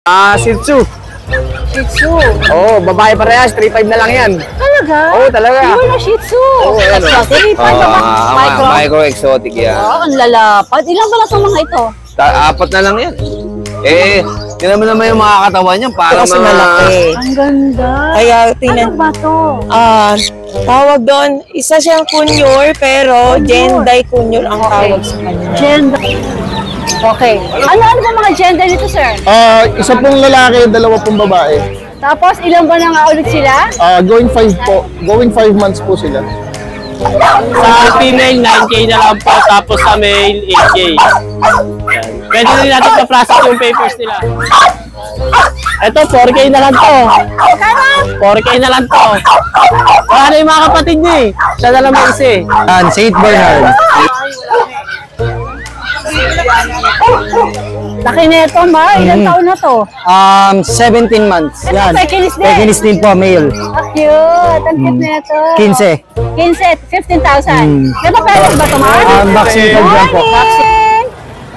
Shih Tzu. Shih Tzu. Oo, babae parehas, 3.5 na lang yan. Talaga? Oo, talaga. Yun na Shih Tzu. Oo, yan. Micro exotic yan. Oo, ang lalapad. Ilan ba lang sa mga ito? Apat na lang yan. Yun naman yung mga katawan niya. Parang kasi malaki. Ang ganda. Kaya tingnan. Ano ba to? Tawag doon, isa siyang kunyor, pero Jenday kunyor ang tawag sa kanya. Gender. Okay. Ano ba mga gender nito, sir? Isa pong lalaki, dalawa pong babae. Tapos, ilan ba na nga ulit sila? Going 5 po. Going 5 months po sila. Sa female, 9K na lang po. Tapos sa male, 8K. Yan. Pwede rin natin pa-process yung papers nila. Ito, 4K na lang to. 4K na lang to. Wala na yung mga kapatid niya eh. Siya na lang mag-isa eh. Saint Bernard. Laki na ito, ma. Ilang taon na to? 17 months. Yan. Pekinis din. Pekinis din po, male. Cute. Ang cute na ito. 15. 15,000. 15,000. Nagpa-payos ba ito, ma? Vaccine po dyan po. Vaccine!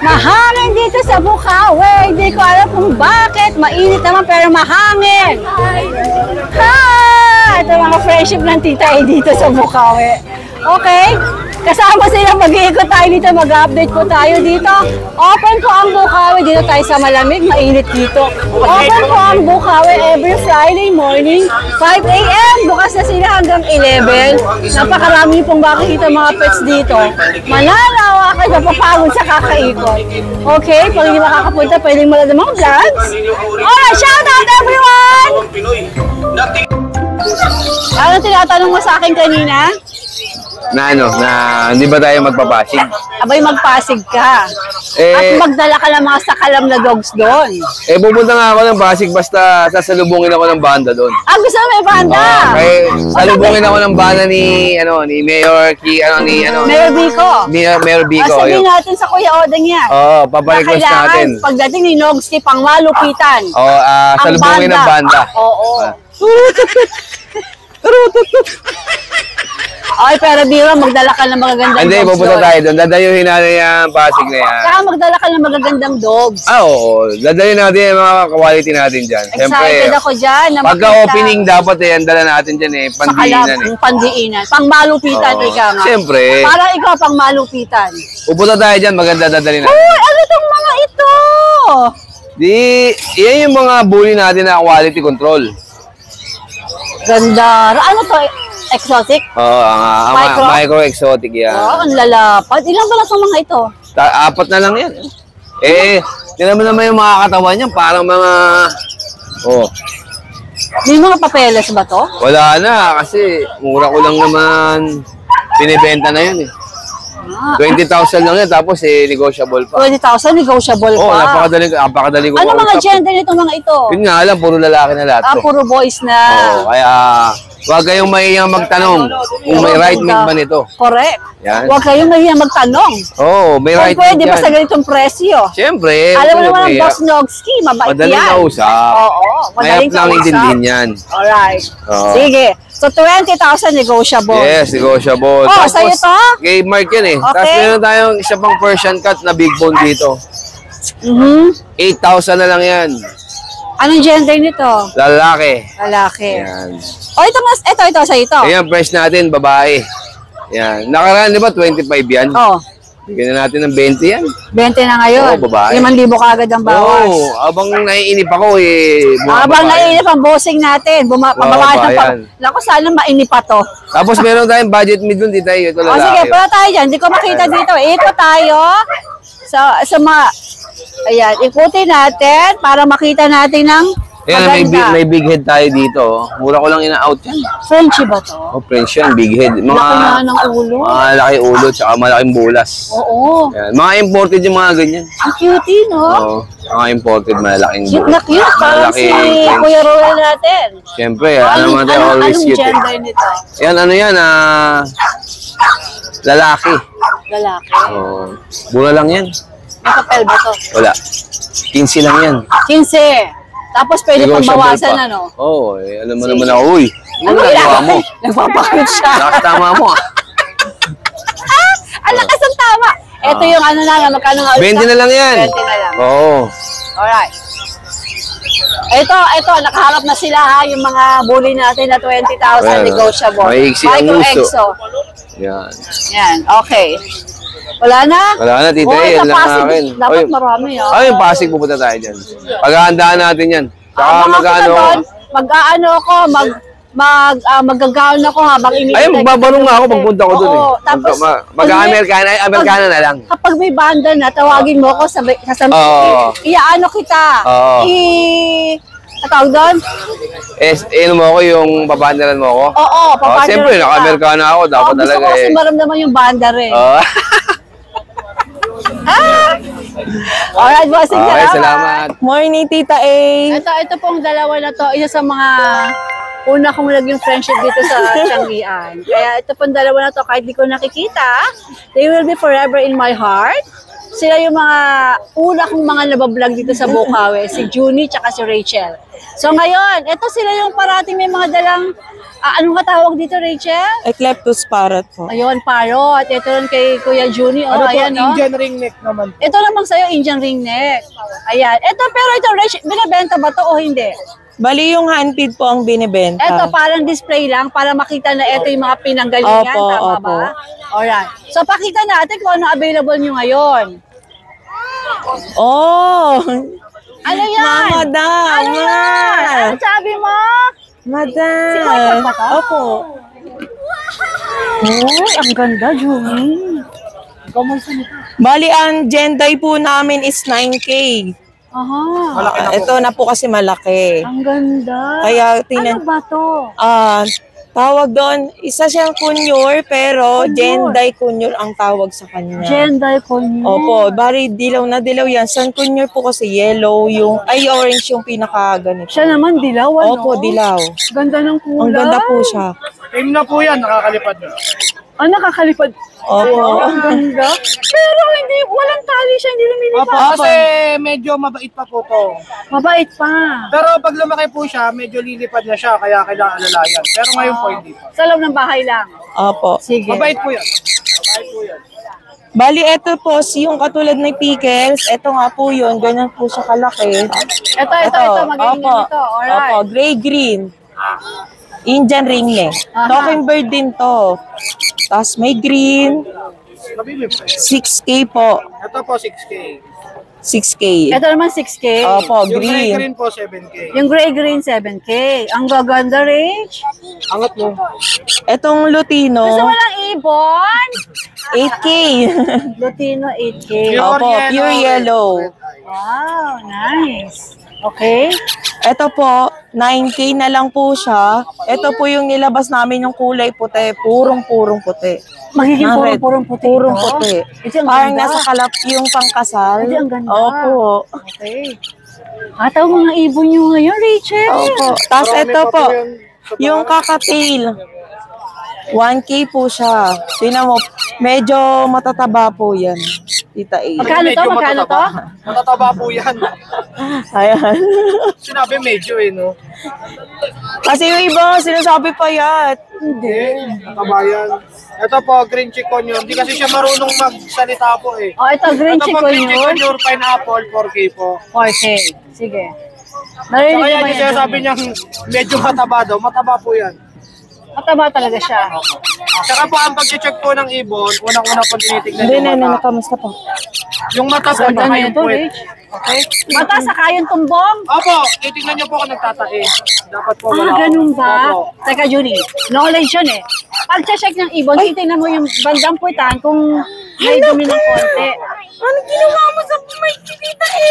Mahangin dito sa Bukawi. Hindi ko alam kung bakit. Mainit naman pero mahangin. Ha! Ito mga friendship ng tita A dito sa Bukawi. Okay? Kasama sila, mag-iikot tayo dito, mag-update po tayo dito. Open po ang Bukawi, dito tayo sa malamig, mainit dito. Open po ang Bukawi every Friday morning, 5 a.m. Bukas na sila hanggang 11. Napakarami pong makikita mga pets dito. Mananawa kayo, mapapagod sa kakaikot. Okay, pag hindi makakapunta, pwedeng manood ng mga vlogs. Alright, shout out everyone! Ano tinatanong mo sa akin kanina? Na hindi ba tayo magpapasig? Abay, magpasig ka. At magdala ka ng mga sakalam na dogs doon. Pupunta nga ako ng Pasig basta sasalubungin ako ng banda doon. Gusto mo may banda? Salubungin ako ng banda ni Mayor Mayor Bico. Mayor Bico. Sabihin natin sa Kuya Odeng yan. Paparequest natin. Pagdating ni Nogski, pangmalupitan. Salubungin ng banda. Oo. Ay, pero Biro, magdala ka ng magagandang Hindi, dogs pupunta doon. tayo doon. Dadayuhin natin yung Pasig na yan. Saka magdala ka ng magagandang dogs. Oo. Dadayuhin natin yung mga quality natin dyan. Excited ako dyan. Na pagka-opening dapat ang dala natin dyan pandiinan Pandiinan. Pangmalupitan, ika nga. Siyempre. Para ikaw pangmalupitan. Pupunta tayo dyan, maganda dadalhin natin. Uy, ano itong mga ito? Yan yung mga bully natin na quality control. Ganda. Ano to? Exotic? Micro exotic yan. Ang lalapad. Ilan ba lang sa mga ito? Apat na lang yan. Yun naman yung mga katawan niya, parang mga... May mga papeles ba to? Wala na, kasi mura ko lang naman binibenta na yun 20,000 lang yan, tapos negotiable pa. 20,000, negotiable pa. Napakadali ko. Ano mga gender nito mga ito? Yun nga alam, puro lalaki na lahat to. Puro boys na. Kaya huwag kayong mahihiyang magtanong kung may right meat ba nito. Correct. Yan. Huwag kayong mahihiyang magtanong. May right meat yan. Pwede ba sa ganitong presyo? Siyempre. Alam mo naman ang Boss Nogski, mabait yan. Madaling kausap. Oo, madaling kausap. Mayap lang intindihin yan. Alright. Sige. So, 20,000 negotiable. Yes, negotiable. Tapos, sa'yo to? Kay Mark yan Okay. Tapos meron tayong isa pang Persian cat na big bone dito. 8,000 na lang yan. Anong gender nito? Lalaki. Lalaki. Yan. Ito, sa'yo ito. Ayan, price natin, babae. Yan. Nakaraan, di ba, 25 yan? Bigyan na natin ng 20 yan. 20 na ngayon. Babae. 5,000 kagad ang bawas. Abang naiinip ako Habang naiinip ang bossing natin, pababa ng Naku, sana mainip pa to. Tapos meron tayong budget mid doon, di tayo. Ito lalaki. Sige, pala tayo dyan. Hindi ko makita dito. Ito tayo. Ayan, ikutin natin para makita natin ng maganda. May big head tayo dito. Mura ko lang ina-out yan. Frenchie ba to? French yan, big head. Laki na ng ulo. Mga laki ulo, tsaka malaking bulas. Oo. Yan. Mga imported yung mga ganyan. Ang cutie, no? Oo. Mga imported, malaking Cute na cute. Parang si Kuya Roel natin. Siyempre, naman tayo always cute. Anong gender nito? Yan, lalaki. Lalaki. Mura lang yan. May papel ba to? Wala. 15 lang yan. 15. Tapos pwede pang bawasan, ano? Alam mo naman ako, uy. Ano nagawa mo? Nagpapakit siya. Nakatama mo Ang lakas ng tama. Ito yung magkano nga? 20 na lang yan. 20 na lang. Oo. Alright. Ito, nakaharap na sila ha, yung mga bully natin na 20,000 Ayan, negotiable. may iksi ang Micro uso. Exo. Yan. Yan, okay. Wala na? Wala na, tita. Oy, Yan sa lang Pasig, akin. dapat Oy, marami ha. Ay, yung Pasig, pupunta tayo dyan. Paghahandaan natin yan. Saka mag-ano. Mag-aano ako, maggagawin ako habang iniintay. Ay, magbabalong nga ako pagpunta ko doon eh. Oo, tapos, Mag-Amerikana na lang. kapag may banda na, tawagin mo ako sa Oo. iaano kita. Oo. Tawag doon? Ano mo ako, yung papandaran mo ako? Oo, papandaran Siyempre, kita. naka-Amerikana ako. Dapat Gusto talaga ko kasi eh. maramdaman yung banda rin. Oo. Alright, bossing, Okay, salamat. Morning, Tita A. Ito pong dalawa na to, isa sa mga una kong naging friendship dito sa Tianggian. Kaya ito pong dalawa na to, kahit di ko nakikita, they will be forever in my heart. Sila yung mga una kong mga nabablog dito sa Bukawi, si Junie tsaka si Rachel. So ngayon, ito sila yung parating may mga dalang, anong katawag dito, Rachel? Ecleptus parrot po. Ayun, parot. Ito rin kay Kuya Junie. Oh, ayan, no? Indian ring neck naman. Ito namang sa'yo, Indian ring neck. Ayan. Pero ito, Rachel, binibenta ba to o hindi? Bali yung handpid po ang binibenta. Ito, parang display lang para makita na ito yung mga pinanggalingan. Opo, Tama opo. ba? Alright. So, pakita natin kung ano available nyo ngayon. Oh! Ano yan? Madam! Ano yan? Ano sabi mo? Madam! Si Michael ba to? Opo. Uy, ang ganda, Junie. Bali, ang Jenday po namin is 9K. Aha. Ito na po kasi malaki. Ang ganda. Kaya Ano ba to? tawag doon, isa siyang kunyor, pero Jenday kunyor ang tawag sa kanya. Jenday Kunyo. Opo, bali dilaw na dilaw yan. San kunyor po kasi yellow, orange yung pinaka-ganito. Siya naman, dilaw, ano? Opo, dilaw. Ganda ng kulay. Ang ganda po siya. Team na po yan, nakakalipad na. Nakakalipad. Opo. Ang ganda. Pero hindi, walang tali siya, hindi lumilipad. Opo, kasi medyo mabait pa po to. Mabait pa. Pero pag lumaki po siya, medyo lilipad na siya, kaya kailangan alalayan. Pero ngayon po hindi pa. Sa loob ng bahay lang. Opo. Sige. Mabait po yan. Mabait po yan. Bali, eto po, yung katulad ng pickles, eto nga po yun, ganyan po siya kalaki. Ito, magaling Opo. ito. Alright. Opo, gray-green. Indian ring neck. Aha. Talking bird din to. Tapos may green, Mabibig po. 6K po. Ito po 6K. 6K. Ito naman 6K. Opo, Yung gray green. green po 7K. Yung gray-green 7K. Ang gaganda, Rich. Angat mo. Etong Lutino, Gusto mo ng ibon? 8K. Lutino 8K. Opo, pure yellow. Wow, nice. Okay. Ito po, 9K na lang po siya. Ito po yung nilabas namin yung kulay puti. Purong-purong puti. Magiging Na red. purong puti Purong ito? puti. Ito ang Parang ganda. nasa kalap yung pangkasal. Ito ang ganda. Opo. Okay. Ataw mga ibon nyo ngayon, Rachel. Opo. Tapos ito po, yung kakatail. 1K po siya. Tingnan mo, medyo matataba po yan. Tita A. Magkano to? Magkano to? Matataba po yan. Ayan. Sinabi medyo no? Kasi yung iba, sinasabi pa yan. Hindi. Mataba yan. Ito po, green chicken yun. Hindi kasi siya marunong magsalita po eh. Oh, ito green Ito po, chicken green chicken yun. yun, pineapple, 4K po. 4K. Sige. So, Narinig kaya mo ba yung yan? sinasabi niyang medyo mataba daw, mataba po yan. Mataba talaga siya. Saka po, ang pag-check po ng ibon, unang-una po tinitignan Hindi, yung nene, mata. kamusta po? Yung mata po, Ganda baka na yung ito, puwet. Rich. Okay. Mata sa kayong tumbong. Opo, titignan niyo po kung nagtatae. Dapat po wala. Ganun ba? Opo. Teka, Junie. Knowledge yun eh. Pag-check ng ibon, titignan mo yung bandang puwitan kung may dumi ng konti. Ano ginawa mo sa may tita A?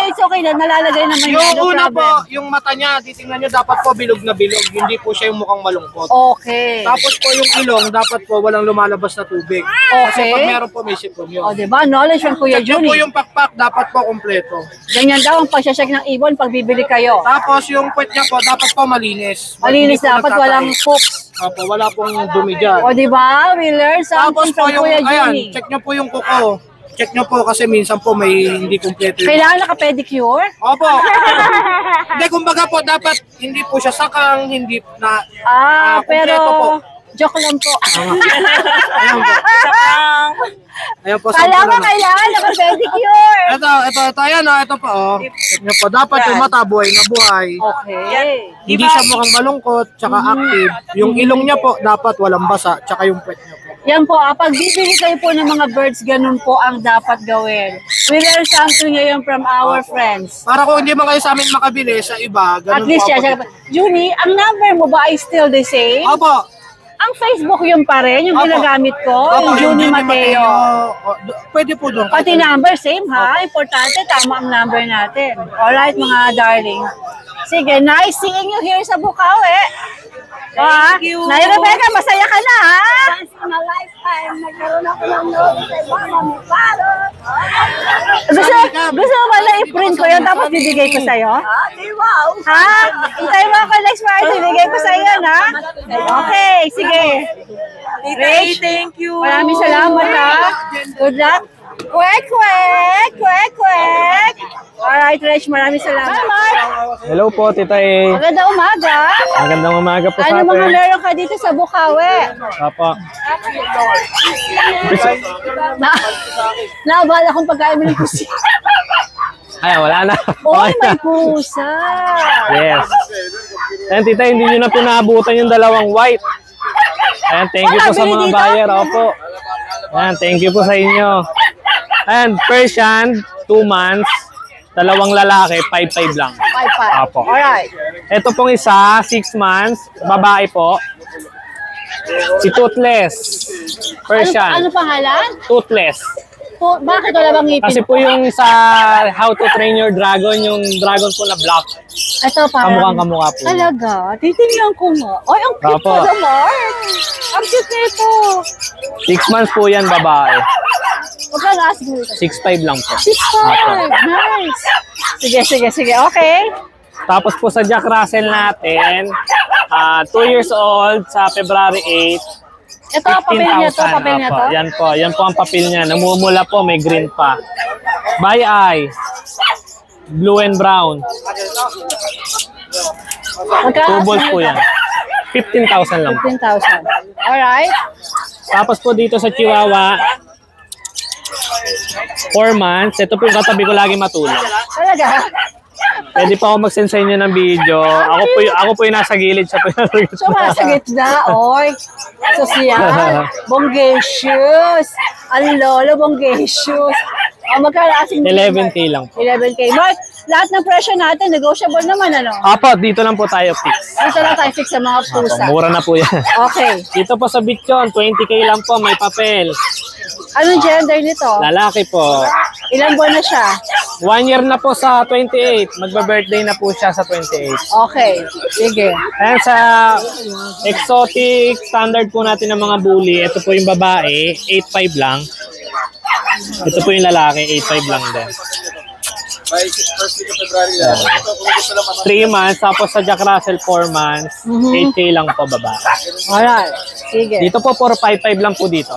It's okay. Nalalagay naman yun. Yung No una po, problem. yung mata niya, titingnan niyo dapat po bilog na bilog. Hindi po siya yung mukhang malungkot. Okay. Tapos po yung ilong, dapat po walang lumalabas na tubig. Kasi Okay. pag meron po, may sipon yun. O, diba? Knowledge from Kuya Check niyo po Junie. yung pakpak, dapat po kompleto. Ganyan daw ang pag-check ng ibon pag bibili kayo. Tapos yung puwet niya po, dapat po malinis. Malinis Hindi po dapat, nagtatae. walang poops. Opo, wala pong dumi dyan. O, diba? We learn Tapos something po from yung, Kuya ayan, Junie. check niyo po yung kuko. Check niyo po kasi minsan po may hindi kompleto. Kailangan naka-pedicure? Opo. Hindi, kumbaga po, dapat hindi po siya sakang, hindi na... Pero kompleto po. Joke lang po. Ayan po, Kala ko 10 naman. kailangan naka-pedicure. Ito, ayan o, ito po o. Check nyo po, dapat yung mata buhay na buhay. Okay. Hindi siya mukhang malungkot, tsaka active. Yung ilong niya po, dapat walang basa, tsaka yung puwet niya po. Yan po, pag bibili kayo po ng mga birds, ganun po ang dapat gawin. We learn something ngayon from our friends. Para kung hindi man kayo sa amin makabili, sa iba, ganun At least po. siya. Junie, ang number mo ba ay still the same? Opo. Ang Facebook yung pa rin, yung Opo. ginagamit ko, Opo, yung Junie Mateo. Pwede po doon. Pati number, same ha? Importante, tama ang number natin. Alright mga darling. Sige, nice seeing you here sa Bukawi. Thank you. Nay Rebecca, masaya ka na ha? Once in a lifetime, nagkaroon ako ng notice kay Mama mo. Gusto mo na i-print ko yun tapos bibigay ko sa'yo? Di wow. Ha? Hintay mo ako next Friday, bibigay ko sa'yo yun ha? Okay, sige. Rach, Thank you. maraming salamat ha. Good luck. Kwek, kwek, kwek, kwek. Alright, Rach, maraming salamat. Hi, Mark. Hello po, Tita A. Magandang umaga. Magandang umaga po sa Ano mga atin. meron ka dito sa Bukawi? Apo. Naabala akong pagkain mo ng pusi. Ay, wala na. Oh, Okay na. may pusa. Yes. Ayan, Tita, hindi nyo na pinaabutan yung dalawang white. Ayan, thank you Wala, po sa bili mga dito? buyer. Opo. Ayan, thank you po sa inyo. Ayan, Persian, 2 months. Dalawang lalaki, 5'5 lang. 5'5". Apo. Alright. Ito pong isa, 6 months. Babae po. Si Toothless. Persian. Ano pangalan? Toothless. Bakit wala bang ngipin? Kasi po yung sa How to Train Your Dragon, yung dragon po na black. Ito parang... Kamukhang kamukha po. Talaga? Titingnan ko nga. Ay, ang cute Opo. pa Mark. Ang cute nito. 6 months po yan, babae. Magkano ask mo ito? 6'5 lang po. 6'5". Nice. Sige. Okay. Tapos po sa Jack Russell natin, 2 years old sa February 8. Ito, papel niya to. 15,000. Papel niya Apo, to. yan po ang papel niya. Namumula po, may green pa. By eye. Blue and brown. Magkano Two balls po yan. 15,000 lang po. 15,000. Alright. Tapos po dito sa Chihuahua, 4 months. Ito po yung katabi ko lagi matulog. Talaga? Pwede pa ako mag-send sa inyo ng video. Ako po yung nasa gilid. Siya po yung nasa gilid. So, sa gitna, oy. Social. Bonggesius. Ang lolo, bonggesius. Magkano asing 11K lang po. 11K. Mark, lahat ng presyo natin, negotiable naman, ano? Apo, dito lang po tayo fix. Dito lang tayo fix sa mga pusa. Mura na po yan. Okay. Dito po sa Bichon, 20K lang po, may papel. Anong gender nito? Lalaki po. Ilang buwan na siya? 1 year na po sa 28. Magba-birthday na po siya sa 28. Okay. Sige. Ayan sa exotic standard po natin ng mga bully. Ito po yung babae, 8'5 lang. Ito po yung lalaki, 8'5 lang din. 3 months, tapos sa Jack Russell 4 months, 8K lang po babae. Alright. Sige. Dito po, puro 5'5 lang po dito.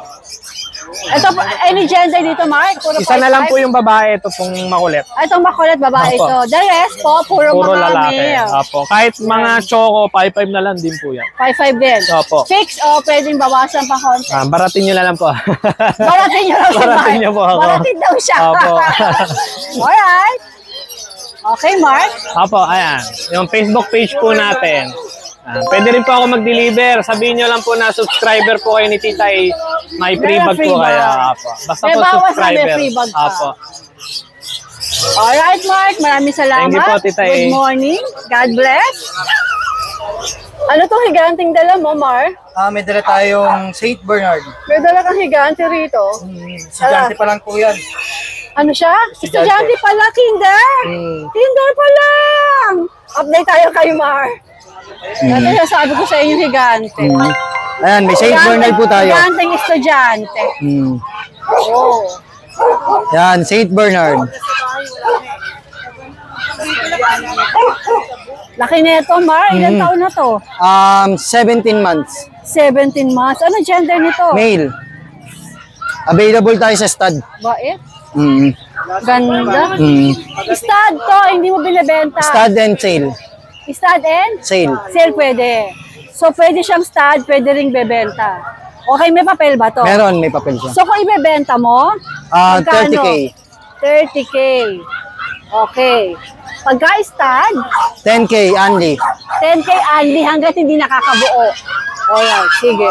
Ito, any gender dito, Mark? Puro Isa na lang 5'5"? po yung babae, ito pong makulit. Itong makulit babae Opo. ito. The rest po, puro mga Lalaki. male. Opo. Kahit mga choco, 5'5 na lang din po yan. 5'5 din. Opo. Fix o pwedeng bawasan pa konti? Baratin nyo na lang po. Baratin niyo raw si Mark. Baratin niyo po ako. Baratin daw siya. Opo. Alright. Okay, Mark. Opo, ayan. Yung Facebook page po natin. Pwede rin po ako mag-deliver. Sabihin nyo lang po na subscriber po kayo ni Tita A. May free bag free po bag. kaya. Opo. Basta May po bawas na may subscriber. free bag pa. Opo. Alright, Mark. Maraming salamat. Thank you po, Tita A. Good morning. God bless. Ano tong higanting dala mo, Mar? May dala tayong St. Bernard. May dala kang higante rito. Estudyante pa lang po yan. Ano siya? Estudyante pala, kinder. Kinder pa lang. Update tayo kay Mar. Dati sabi ko sa inyo higante. Ayan, may St. Bernard po tayo. Higanteng estudyante. Oh. Yan, St. Bernard. Laki nito, Mar. Ilan taon na to? 17 months. 17 months. Ano gender nito? Male. Available tayo sa stud. Bait. Ganda. Mm. Stud to, hindi mo binibenta. Stud and sale. Stud and? Sale. Sale pwede. So, pwede siyang stud, pwede ring bebenta. Okay, may papel ba to? Meron, may papel siya. So, kung ibebenta mo, 30K. 30K. Okay. Pagka stud, 10K, only. 10K only hanggat hindi nakakabuo. Alright, sige.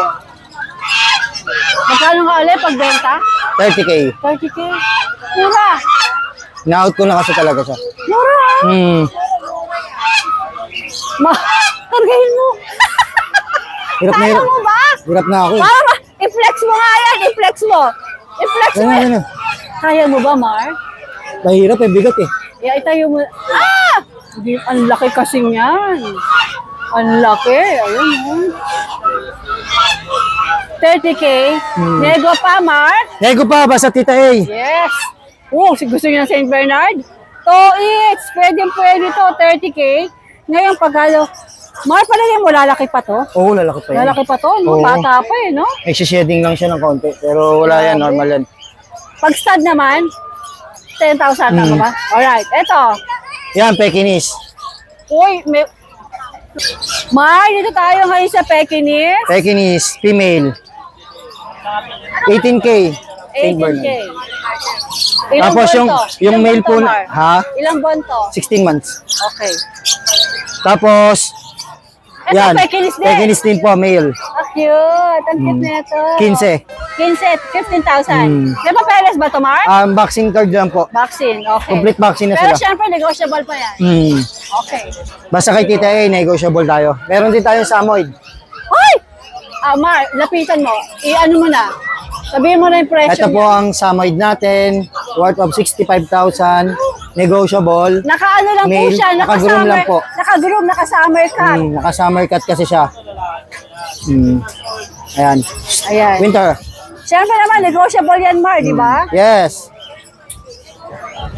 Magkano ka ulit pagbenta? 30K. 30K. Mura. Na-out ko na kasi talaga siya. Mura. Kargahin mo. Hirap na Kaya hirap. mo ba? Hirap na ako. Para i-flex mo nga yan. I-flex mo. I-flex mo. Ano. Kaya mo ba, Mar? Mahirap eh, bigat eh. Itayo mo. Ah! Ang laki kasi niyan. Ang laki. Ayun. 30K. Nego pa, Mar? Nego pa, basta Tita A. Yes. Gusto niyo ng St. Bernard? It's pwede to, 30K. Ngayon, paghalo, Mar, palagay mo, lalaki pa to? Oo, lalaki pa yan. Lalaki pa to, no? Oo. Bata pa eh, no? Shading lang siya ng konti. Pero wala yan, normal yan. Pag stud naman, 10,000 tama ba? Alright, eto. Yan, Pekinese. Uy, Mar, dito tayo ngayon sa Pekinese. Pekinese, female. 18K. St. 18K. Bernard. Ilang Tapos buwan to? yung Ilang male buwan to, po, Mar? ha? Ilang buwan to? 16 months. Okay. Tapos, Eto, yan. Pekinese din. Pekinese din po, male. Cute. Ang cute na ito. 15. 15,000. May papeles ba ito, Mar? Vaccine card lang po. Vaccine, okay. Complete vaccine na Pero sila. syempre, negotiable pa yan. Okay. Basta kay Tita A, negotiable tayo. Meron din tayong Samoyed. Hoy! Mar, lapitan mo. I-ano mo na. Sabihin mo na yung presyo Ito po ang Samoyed natin, worth of 65,000, negotiable. Naka-ano lang po Male, siya. naka-groom lang po. Naka-groom, naka-summer cut. Naka-summer cut kasi siya. Ayan. Ayan. Winter. Siyempre naman, negotiable yan, Mar, di ba? Yes.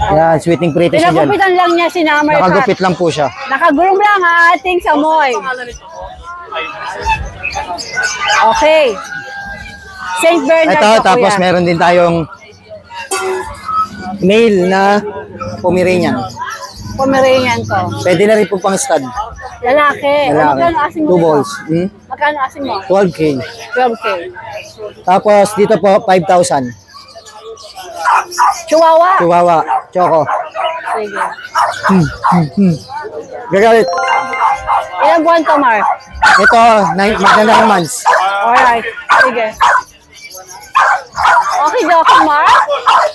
Ayan, sweeting pretty siya dyan. Pinagupitan lang niya si summer cut. Nakagupit lang po siya. Naka-groom lang ang ating samoy. Okay. St. Bernard Ito, po, tapos kuya. meron din tayong male na Pomeranian. Pomeranian to. Pwede na rin po pang stud. Lalaki. O, magkano asing mo 2 dito? balls. Magkano asing mo? 12K. 12K. Tapos dito po, 5,000. Chihuahua. Chihuahua. Choco. Sige. Gagalit. Ilang buwan to, Mar? Ito, magna 9 months. Alright. Sige. Okay, Doc, Mar.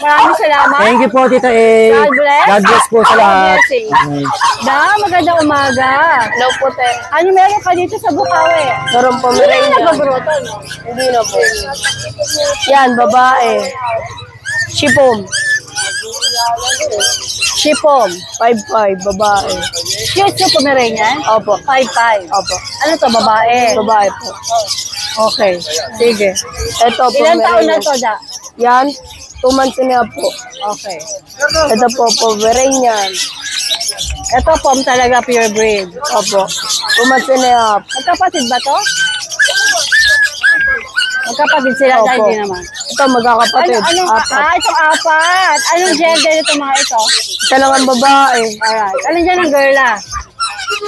Maraming salamat. Thank you po, Tita A. God bless. God bless po sa lahat. Blessing. Magandang umaga. Hello po, te. Ano meron ka dito sa Bukawi? Meron po, Hindi meron na nagbabarotan. Hindi na po. Yan, babae. Shipom. Shipom. 5'5", babae. Cute sa Pomeranian? Opo. 5'5". Opo. Ano to, babae? Babae po. Okay. Sige. Ito po, Ilan taon na Pomeranian. to, da? Yan, 2 months na po. Okay. Ito po, Pomeranian. Ito, pom talaga pure breed. Opo. 2 months and a half. Magkapatid ba to? Magkapatid sila Opo. dahil di naman. Ito, magkakapatid. Apat. Itong apat. Anong gender nito mga ito? Isa lang ang babae. Alright. Alin dyan ang girl ah?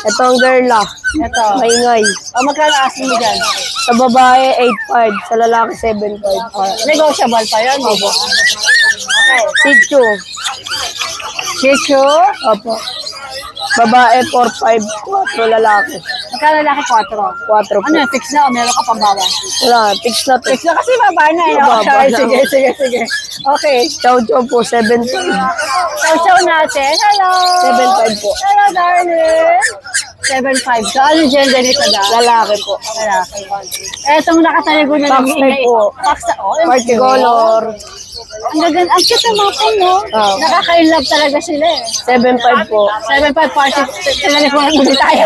Ito ang girla. Ito. Maingay. Magkano asking mo dyan? Sa babae, 8'5". Sa lalaki, 7'5". Negotiable pa yun. Opo. Okay. Shih Tzu. Shih Tzu. Opo. Babae, 4'5". 4 lalaki. Magkano laki 4? 4 po. Ano yun? Fix na o meron ka pang bawas? Wala, fix na to. Fix na kasi baba na eh. Baba Okay, na. sige. Okay. Chow Chow po, 7'5". Chow natin. Hello. 7'5" po. Hello, darling. 7'5". So, anong gender nito da? Lalaki po. Lalaki. Etong nakataligo na Fox type po. Fox type. Oh, yung Party color. Ang gaganda. Ang cute ng mga po, no? Oh. Nakaka-inlove talaga sila eh. 7'5" po. 7'5" party. Talaga po ang tayo.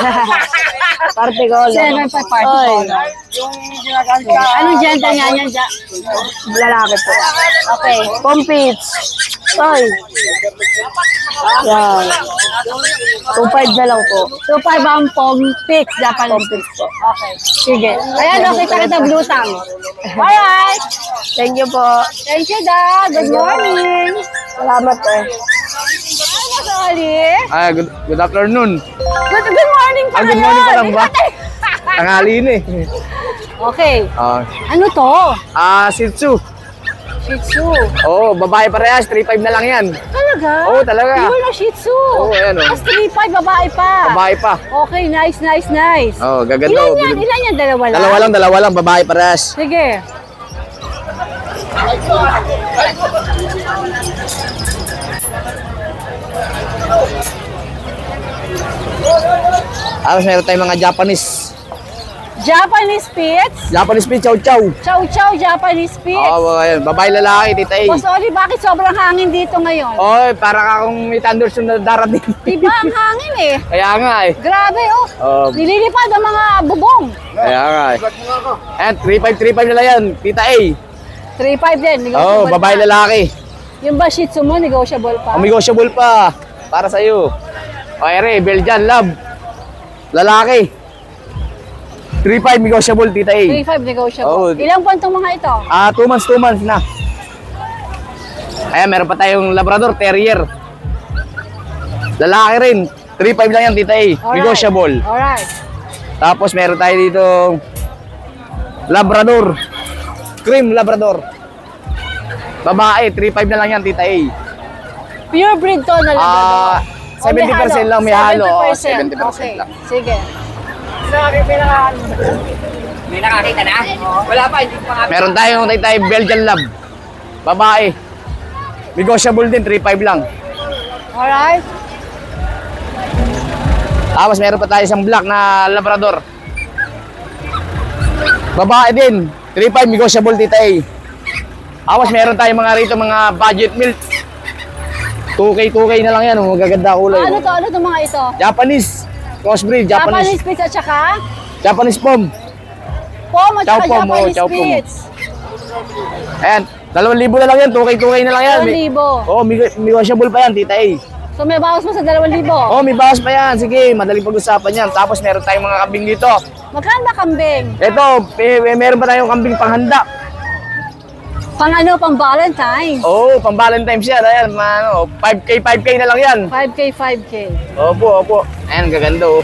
Party color. 7'5" party Oy. color. Anong gender niya niyan dyan? Lalaki po. Okay. Pompits. Ay. Yan. 2'5" na lang po. 2'5" ang pom fix. Japanese. Pompits po. Okay. Sige. Ayan, okay. Kita blue tang. Alright. Thank you po. Thank you, Dad. Good morning. Salamat eh. Sorry. Good afternoon. Good morning pa Good morning pa lang ba? Tanghali na eh. Okay. Ah, Ano to? Shih Tzu. Shih Tzu. Oo, babae parehas, 3.5 na lang yan. Talaga? Oo, talaga. Pure na Shih Tzu. Oo, ayan, oh. Tapos 3.5, babae pa. Babae pa. Okay, nice. Oo, gaganda. Ilan oh. yan? Ilan yan? Dalawa lang? Dalawa lang, babae parehas. Sige. Tapos meron tayong mga Japanese. Japanese Spitz. Japanese Spitz, chow chow. Chow Chow Japanese Spitz. Oo, ayan. Babae lalaki, tita A. Boss Oli, bakit sobrang hangin dito ngayon? Oy, para ka kung may thunderstorm na darating. Diba ang hangin eh? Kaya nga eh. Grabe oh. Oo. Nililipad ang mga bubong. Kaya nga eh. Ayan, 3.5 na lang yan, tita A. 3.5 din. Oo, babae pa. lalaki. Yung ba Shih Tzu mo, negotiable pa? Negotiable pa. Para sa'yo. O, ere, Belgian Lab. Lalaki. 3.5 negotiable, tita A. 3.5 negotiable. Oo. Ilang buwan tong mga ito? 2 months na. Ayan, meron pa tayong Labrador Terrier. Lalaki rin. 3.5 lang yan, tita A. Negotiable. Alright. Tapos meron tayo dito Labrador. Cream Labrador. Babae, 3.5 na lang yan, tita A. Pure breed to na lang. 70% lang may halo. 70%. 70% Okay. lang. Sige. May nakakita na? Wala pa, hindi pa Meron tayong Belgian Lab. Babae. Negotiable din, 3.5 lang. Alright. Tapos meron pa tayo isang black na Labrador. Babae din, 3.5 negotiable, tita A. Tapos meron tayong mga rito, mga budget milk. 2K na lang yan, magaganda kulay. Ano to mga ito? Japanese. Crossbreed, Japanese Spitz at saka? Japanese Pom. Pom at Chow saka Pom, Japanese Chow Pom. Spitz. Ayan, 2,000 na lang yan, 2K na lang yan. 2,000. Oo, negotiable pa yan, tita A. So may bawas mo sa 2,000. Oo, may bawas pa yan. Sige, madaling pag-usapan yan. Tapos meron tayong mga kambing dito. Magkano ba kambing? Ito, meron pa tayong kambing panghanda. Pang ano, pang Valentine's? Oo, pang Valentine's yan. Ayan, 5K na lang yan. 5K. Opo. Ayan, gaganda oh.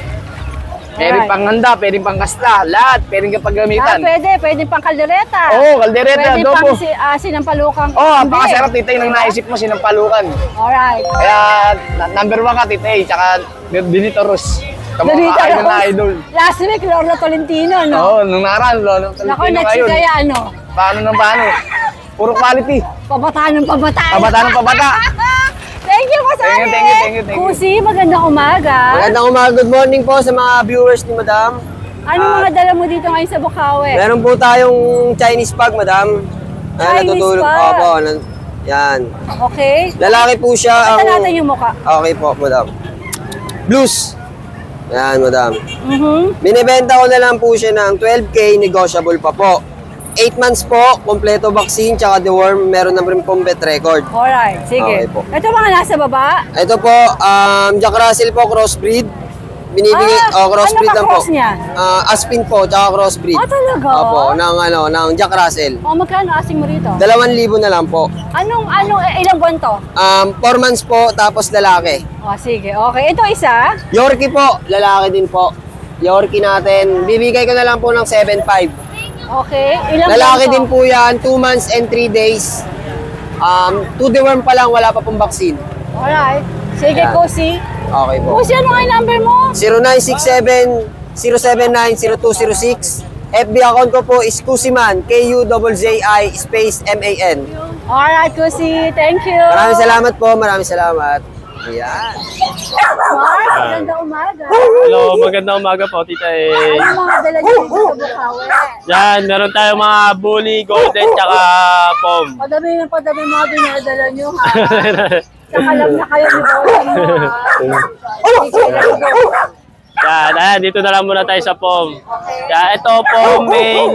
Pwedeng panghanda, pwedeng pangkasta, lahat. Pwedeng kapag-gamitan. Pwede pang kaldereta. Oo, kaldereta, Pwede adobo. pang sinampalukang Oo, ang kambing. pakasarap, tita, yung naisip mo, sinampalukan. Alright. Kaya, number 1 ka, tita, tsaka Benito Rus. Dalita Idol na Rose. idol. Last week, Lorna Tolentino, no? Oo, nung nakaraan, Lolo. Naku, next week kaya ano? Paano? Puro quality. Pabataan ng pabataan. Pabataan ng pabata. Thank you, Masari. Thank you. Kusi, magandang umaga. Magandang umaga, good morning po sa mga viewers ni Madam. Ano mga dala mo dito ngayon sa Bukawi? Meron po tayong Chinese pug, Madam. Chinese pug? Opo, yan. Okay. Lalaki po siya. Ito natin yung mukha. Okay po, Madam. Blues. Yan, Madam. Binibenta ko na lang po siya ng 12K, negotiable pa po. 8 months po, kompleto vaccine, tsaka deworm, meron na rin pong vet record. Alright, sige. Okay po. Ito mga nasa baba. Ito po, Jack Russell po, crossbreed. Binibigay, crossbreed ano lang po. cross niya? Aspin po, tsaka crossbreed. Talaga? Opo, ng Jack Russell. Magkano asing mo rito? 2,000 na lang po. Ilang buwan to? 4 months po, tapos lalaki. Sige, okay. Ito isa? Yorkie po, lalaki din po. Yorkie natin, bibigay ko na lang po ng 7,500. Okay. Ilang Lalaki buwan to? din po yan, 2 months and 3 days. 2 deworm pa lang, wala pa pong vaccine. Alright. Sige, Yan. Kusi. Okay po. Kusi, ano nga yung number mo? 0967-079-0206. FB account ko po is Kusiman, K-U-Z-Z-I space M-A-N. Alright, Kusi. Thank you. Maraming salamat po, maraming salamat. Ayan. Mark, magandang umaga. Hello, magandang umaga po, tita. Ano mga dala niyo dito sa Bukawi? Yan, meron tayong mga bully, golden, tsaka pom. Padami mga dinadala niyo, ha? Nakalam na kayo ni Bossing mo, ha? Sige, let's go. Yan, ayan, dito na lang muna tayo sa pom. Yan, ito pom, male,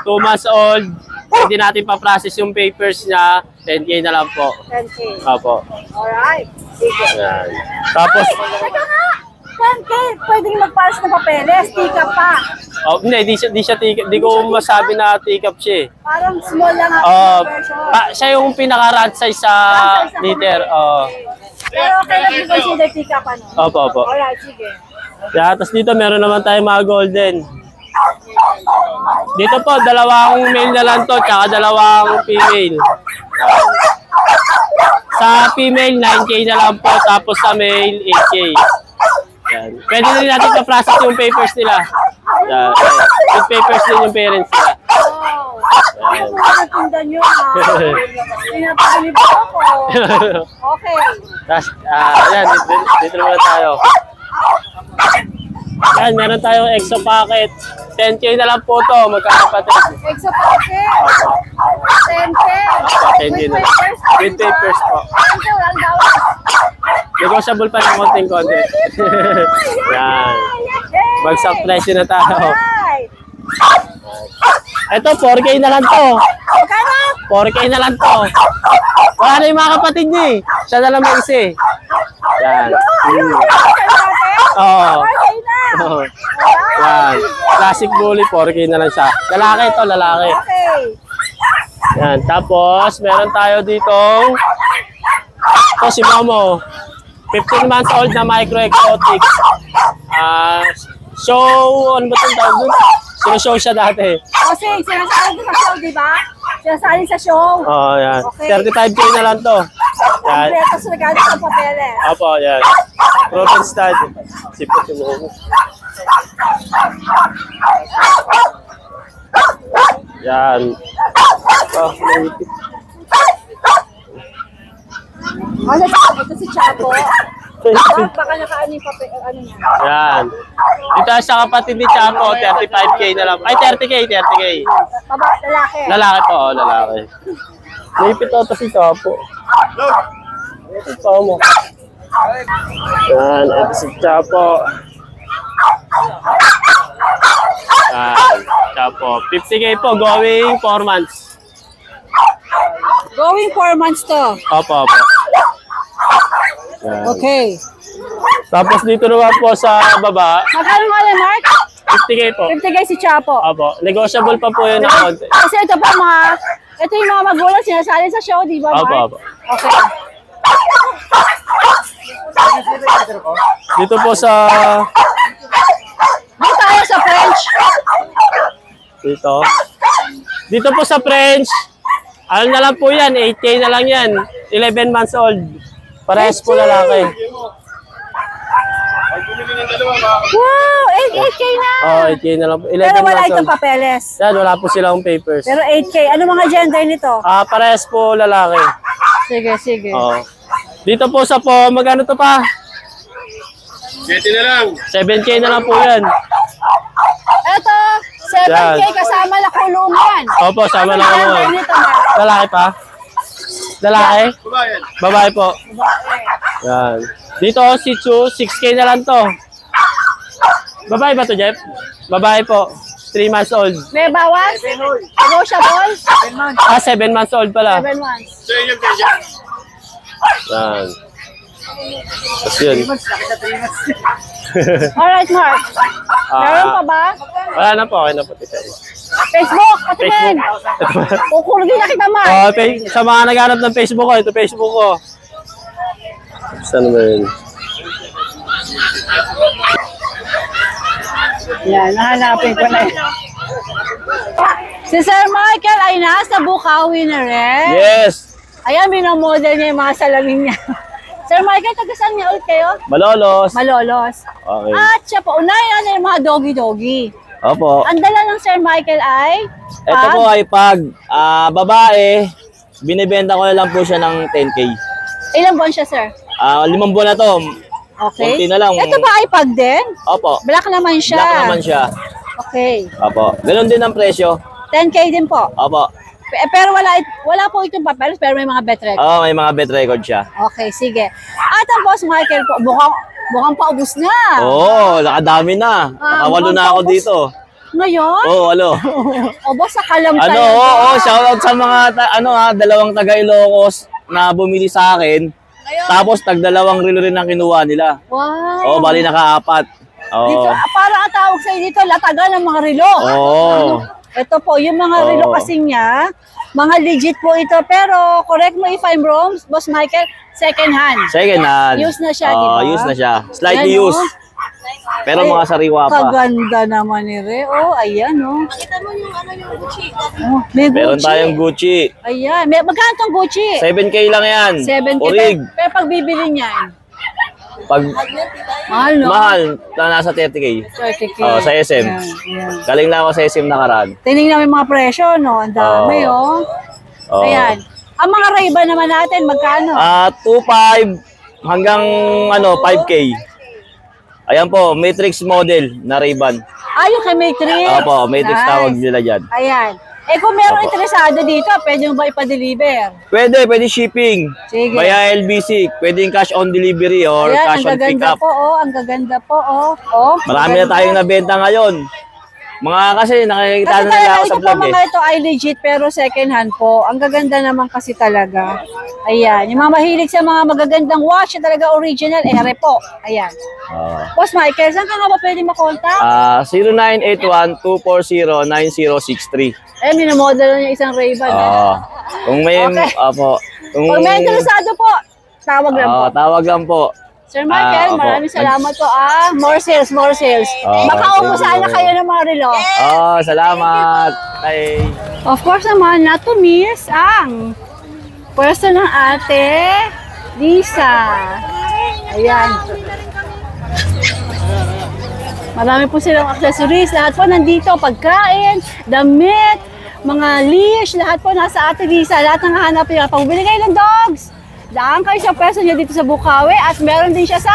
2 months old. Hindi natin pa-process yung papers niya, 10K na lang po. 10K. Opo. Alright. Sige. Yan. Tapos, Teka nga! 10K, pwedeng mag-pass ng papeles, tika pa. hindi ko masabi na take-up siya eh. Parang small lang ang version. Siya yung pinaka-rat size sa liter. Pero okay lang yung consider tika pa, no? Opo. Alright, sige. Yeah, tapos dito meron naman tayong mga golden. Dito po, dalawang male na lang to, tsaka dalawang female. Sa female, 9K na lang po, tapos sa male, 8K. Yan. Pwede na rin natin pa-process yung papers nila. Yan. Yung papers din yung parents nila. Ano mo natindan nyo ha? Pinapakili ba ako? Okay. Tapos, yan, dito naman tayo. Yan, meron tayong exo packet. 10K na lang po to, magkakapatid. Exo packet. 10K. 10K With na lang. papers. With papers po. 10K, walang dawas. Negotiable pa ng konting-konti. Yan. Bagsak presyo na tayo. Alright. Ito, 4K na lang to. Magkano? 4K na lang to. Wala na yung mga kapatid niya eh. Siya na lang may isa eh. Yan. Oo. Okay na. Oo. Yan. Classic bully, 4K na lang siya. Lalaki ito, lalaki. Okay. Yan. Tapos, meron tayo ditong ito si Momo. 15 months old na micro-exotic. Show, ano ba itong tawag dun? Sino-show siya dati. Kasi sinasali ko sa show, di ba? Sinasali sa show. Oo, yan. Okay. 35K na lang to. Yan. Kompleto sa regalo sa papeles. Opo, yan. Protein stud. Sipot yung buhok mo. Yan. Oh, naipit. Ano ito si Chapo? Baka nakaano yung papel, ano niya. Yan. Dito sa kapatid ni Chapo, 35K na lang. Ay, 30K, 30K. Lalaki. Lalaki po, lalaki. Naipit ito si Chapo. Ito mo. Yan, ito si Chapo. Yan, Chapo. 50K po, going 4 months. Going 4 months to. Opo, opo. Yan. Okay. Tapos dito naman po sa baba, Magkano nga lang, Mark? 50K po. 50 guys si Chapo. Opo, negotiable pa po yun ng konti. Kasi ito po ito yung mga magulang sinasali sa show, di ba, Mark? Opo, opo. Okay. Dito po sa, Dito tayo sa French. dito. Dito po sa French, ano na lang po yan, 8K na lang yan. 11 months old. Parehas po lalaki. Wow! 8K na! Oh, 8K na lang po. 11 Pero wala months itong old. papeles. Yan, wala po silang papers. Pero 8K. Ano mga gender nito? Parehas po lalaki. Sige, sige. Oh. Dito po sa po, magkano to pa? 7 na lang. 7K na lang po yan. Ito, 7K kasama na kulungan. Opo, sama na Ano ako. gender nito, Mark? Lalaki pa? Lalaki? Babae po. Yan. Dito, si Chu, 6K na lang to. Babae ba to, Jeff? Babae po. 3 months old. May bawas? Negotiable? 7 months old pala. 7 months. Yan. Tapos yun. Alright, Mark. Meron pa ba? Wala na po. Okay na po. Facebook, katingin. Facebook. Kukulugin na kita, Mark. Sa mga naghanap ng Facebook ko, ito Facebook ko. Saan ba yun? Yan, nahanapin ko na yun. Si Sir Michael ay nasa Bukawi na rin. Yes! Ayan, binomodel niya yung mga salamin niya. Sir Michael, taga saan niya ulit kayo? Malolos. Malolos. Okay. At siya po, unahin na yung mga doggy-doggy. Opo. Ang dala ng Sir Michael ay Ito po ay pag babae, binibenta ko na lang po siya ng 10K. Ilang buwan siya, sir? 5 buwan na to. Okay. Konti na lang. Ito ba ay pag din? Opo. Black naman siya. Black naman siya. Okay. Opo. Ganon din ang presyo. 10K din po. Opo. Pero wala po itong papeles, pero may mga bet record. Oo, may mga bet record siya. Okay, sige. At ang Boss Michael po, mukhang paubos na. Oo, nakadami na. Nakawalo mukhang na ako paubos. dito. Ngayon? Oo, alo. O boss, sakalam Ano, talaga. oo, shoutout sa mga dalawang taga Ilocos na bumili sa akin. Tapos tagdalawang relo rin ang kinuha nila. Wow. Oo, bali naka-4. Dito, Oo. parang ang tawag sa'yo dito, latagan ng mga relo. Oo. Ito po, yung mga Oo. relo kasi niya, mga legit po ito. Pero, correct mo if I'm wrong, Boss Michael, second hand. Second hand. Used na siya, Oo, di ba? used na siya. Slightly Yan, no? used. Pero mga sariwa pa. Kaganda naman ni Re. Oh, ayan, oh. Kita mo yung ano yung Gucci. Oh, may Gucci. Meron tayong Gucci. Ayan. Magkano tong Gucci? 7K lang yan. 7K. Orig. Pero pag bibili niyan, Pag mahal, no? mahal, nasa 30K. 30K. Oh, sa SM. Ayan, ayan. Galing lang ako sa SM nakaraan. Tinignan namin mga presyo, no? Ang dami, oh. Oh. Ayan. Ang mga Ray-Ban naman natin, magkano? 2.5 hanggang 5K. Ayan po, Matrix model na Ray-Ban. Yung kay Matrix. Opo, Matrix tawag nila dyan. Ayan. Kung meron Opo. interesado dito, pwede mo ba ipa-deliver? Pwede shipping. Sige. Via LBC. Pwedeng cash on delivery or Ayan, cash ang on gaganda pickup. po, oh. Ang gaganda po, oh. Oh, Marami na gaganda. tayong nabenta ngayon. Mga kasi nakikita Kasi na nila talaga ako sa ito po vlog eh. mga ito ay legit pero second hand po. Ang gaganda naman kasi talaga. Ayan. Yung mga mahilig sa mga magagandang watch na talaga original, ere po. Ayan. Boss Michael, saan ka nga ba pwede makontak? 0981-240-9063. Minamodel na yung isang Ray-Ban. Kung may, Okay. kung Pag may interesado po, tawag lang po. tawag lang po. Sir Michael, opo. maraming salamat po. More sales, more sales. Makaubusan na kayo ng mga relo. Salamat. Bye. Of course naman, not to miss ang pwesto ng ate Lisa. Ayan. Marami po silang accessories. Lahat po nandito. Pagkain, damit, mga leash. Lahat po nasa ate Lisa. Lahat ng hanap niya. Pag bumili kayo ng dogs, daan kayo sa pwesto niya dito sa Bukawi. At meron din siya sa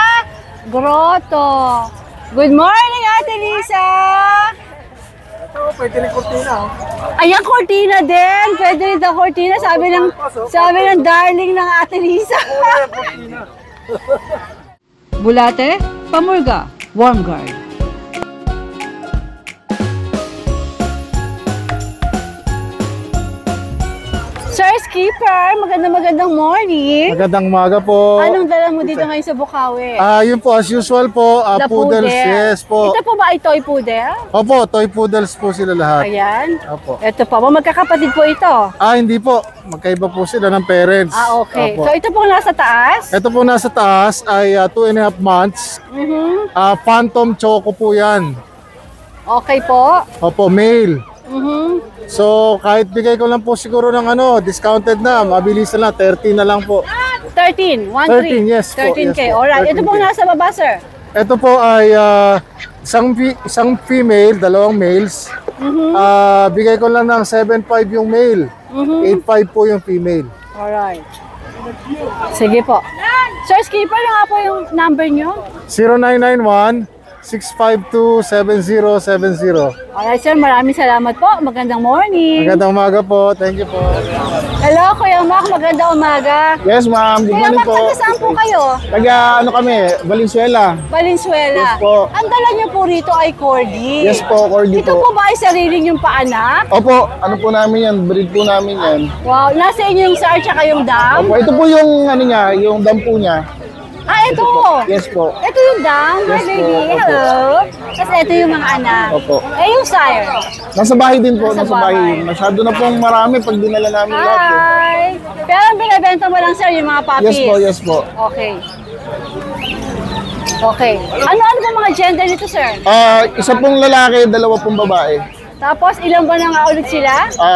Grotto. Good morning, ate Lisa! Pwede rin kurtina. Ayan, cortina din. Pwede rin daw cortina. Sabi ng darling ng ate Lisa. Bulate, Pamurga, Warm Guard. Sir Skipper, magandang morning. Magandang umaga po. Anong dala mo dito ngayon sa Bukawi? Yun po, as usual po, The poodles, poodle. yes po. Ito po ba ay toy poodle? Opo, toy poodles po sila lahat. Ayan. Opo. Ito po, magkakapatid po ito. Hindi po, magkaiba po sila ng parents. Okay. Opo. So ito po nasa taas? Ito po nasa taas ay 2.5 months. Phantom Choco po yan. Okay po. Opo, male. So, kahit bigay ko lang po siguro ng discounted na, mabilis na lang, 13 na lang po. 13, 13, yes po. 13K. Yes po, Alright. Ito 13K. pong nasa baba, sir. Ito po ay isang female, dalawang males. Bigay ko lang ng 7.5 yung male, 8.5 po yung female. Alright. Sige po. Sir Skipper, nga po yung number nyo? 0991-652-7070. Alright, sir. Maraming salamat po. Magandang morning. Magandang umaga po. Thank you po. Hello, Kuya Mac. Magandang umaga. Yes, ma'am. Good Kuya morning Mac, po. taga saan po kayo? Taga kami? Valenzuela. Valenzuela. Yes po. Ang dala niyo po rito ay corgi. Yes po, corgi Ito po ba ay sarili niyong paanak? Opo, ano po namin yan? Breed po namin yan. Wow, nasa inyo yung SAR tsaka yung dam? Opo, ito po yung niya, yung dampo niya. Ito. Yes po. Ito yung dam, my Yes po, baby. opo. Hello. Tapos ito yung mga anak. Opo. Yung sire. Nasa bahay din po, Nasa nasa bahay. bahay. Masyado na pong marami pag dinala namin lahat. Hi. Pero ang binibenta mo lang, sir, yung mga puppies. Yes po, yes po. Okay. Okay. Ano ba mga gender nito, sir? Isa pong lalaki, dalawa pong babae. Tapos, ilan ba na nga ulit sila?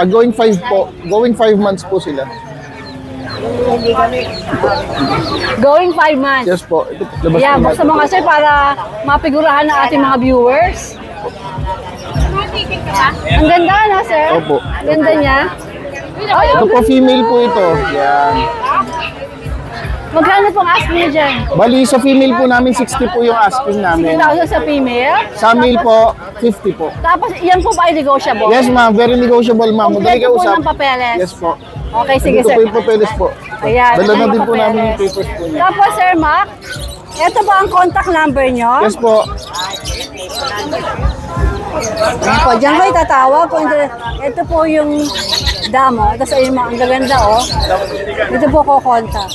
Going 5 po. Going 5 months po sila. Going 5 months. Yes po. Ito, labas Yeah, po buksan natin. mo nga, sir, para mapigurahan ng ating mga viewers. Ang ganda na, sir. Opo. Ang ganda niya. Ay, Ito po, female po ito. Yan. magkano pong asking niyo dyan? Bali, sa female po namin, 60 po yung asking namin. 6,000 sa female? Sa male po, 50 po. Tapos, yan po ba ay negotiable? Yes, ma'am. Very negotiable, ma'am. Madali Kompleto ka po usap. ng papeles. Yes po. Okay, sige, Ito sir. po yung papeles po. Ayan. Dala na ito din yung po namin yung papeles. papers po niya. Tapos, Sir Mac, ito ba ang contact number nyo? Yes po. Ako, diyan ko itatawag. Ito po yung damo. Tapos ayun, ang gaganda, oh. Ito po ko contact.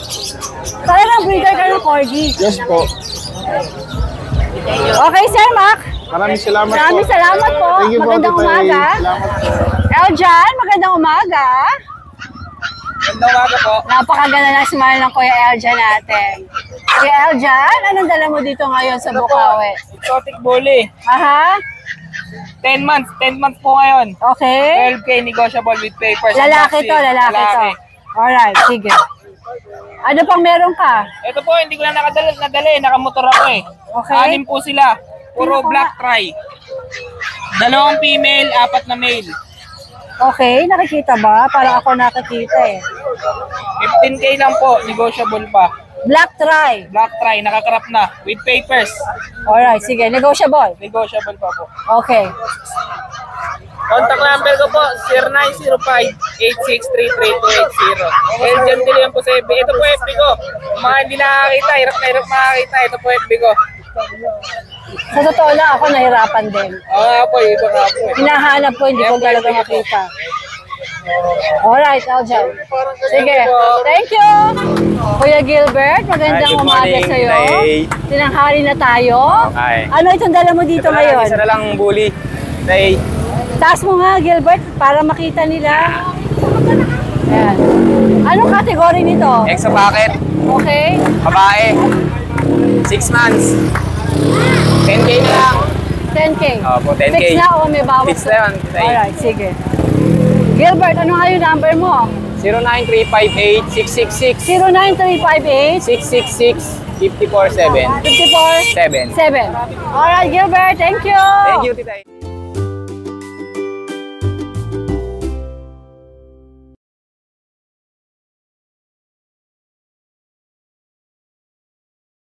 Talagang breeder ka ng corgi. Yes po. Okay, Sir Mac. Maraming salamat po. Maraming salamat po. Thank you po, Magandang Tita A. umaga. Salamat po. Eljan, magandang umaga. Ganda umaga po. Napakaganda ng smile ng Kuya Eljan natin. Kuya Eljan, anong dala mo dito ngayon sa Bukawi? Exotic bully. Aha, 10 months. 10 months po ngayon. okay. 12K negotiable with papers. Lalaki to, lalaki to. Alright, sige. Ano pang meron ka? Ito po, hindi ko na nadala. Nakamotor ako eh. Okay. 6 po sila. Puro black try. 2 female, 4 na male. Okay, nakikita ba? Parang ako nakikita eh. 15K lang po, negotiable pa. Black try. Black try, nakakrap na. With papers. Alright, sige. Negotiable. Negotiable pa po. Okay. Contact number ko po, 0905-8633280. Eljan Dilian po sa FB. Ito po FB ko. Mga hindi nakakita, hirap na hirap makakita. Ito po FB ko. Sa totoo lang, ako nahirapan din. Po, iba nga po. Hinahanap ko, hindi ko talaga makita. Alright, Eljan. Sige. Thank you. Kuya Gilbert, magandang umaga sa'yo. Tinanghali na tayo. Okay. Ano itong dala mo dito ngayon? Isa na lang bully. Tay. Taas mo nga, Gilbert, para makita nila. Ayan. Anong kategory nito? Extra packet. Okay. Babae. 6 months. 10K na lang. 10K. Opo, 10K. Fix na o may bawas? Fix na yun. Alright, sige. Gilbert, ano nga yung number mo? 09358-666. 09358 666-547. 54 7. 7. Alright, Gilbert, thank you. Thank you, Tita.